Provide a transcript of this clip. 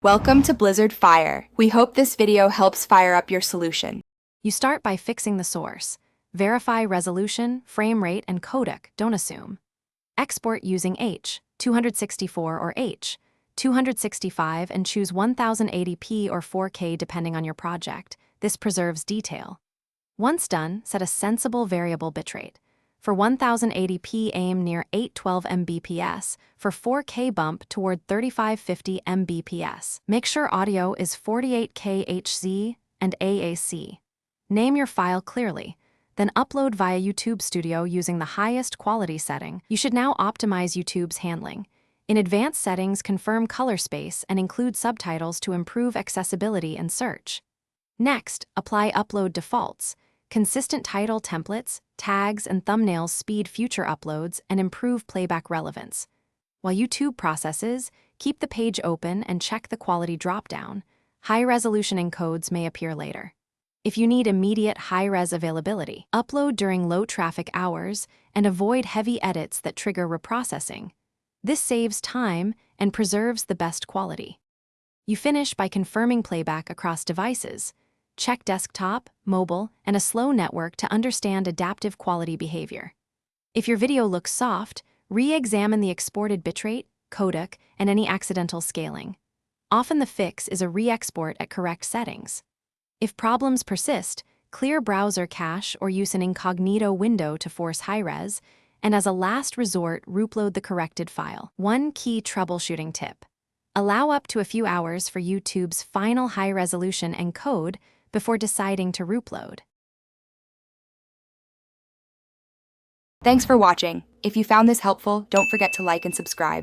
Welcome to Blizzard Fire. We hope this video helps fire up your solution. You start by fixing the source. Verify resolution, frame rate, and codec, don't assume. Export using H264 or H265 and choose 1080p or 4K depending on your project. This preserves detail. Once done, set a sensible variable bitrate. For 1080p, aim near 812 Mbps. For 4K, bump toward 3550 Mbps. Make sure audio is 48K HZ and AAC. Name your file clearly, then upload via YouTube Studio using the highest quality setting. You should now optimize YouTube's handling. In advanced settings, confirm color space and include subtitles to improve accessibility and search. Next, apply upload defaults. Consistent title templates, tags, and thumbnails speed future uploads and improve playback relevance. While YouTube processes, keep the page open and check the quality dropdown. High-resolution encodes may appear later. If you need immediate high-res availability, upload during low-traffic hours and avoid heavy edits that trigger reprocessing. This saves time and preserves the best quality. You finish by confirming playback across devices. Check desktop, mobile, and a slow network to understand adaptive quality behavior. If your video looks soft, re-examine the exported bitrate, codec, and any accidental scaling. Often the fix is a re-export at correct settings. If problems persist, clear browser cache or use an incognito window to force high-res, and as a last resort, reupload the corrected file. One key troubleshooting tip: allow up to a few hours for YouTube's final high-resolution encode before deciding to reupload. Thanks for watching. If you found this helpful, don't forget to like and subscribe.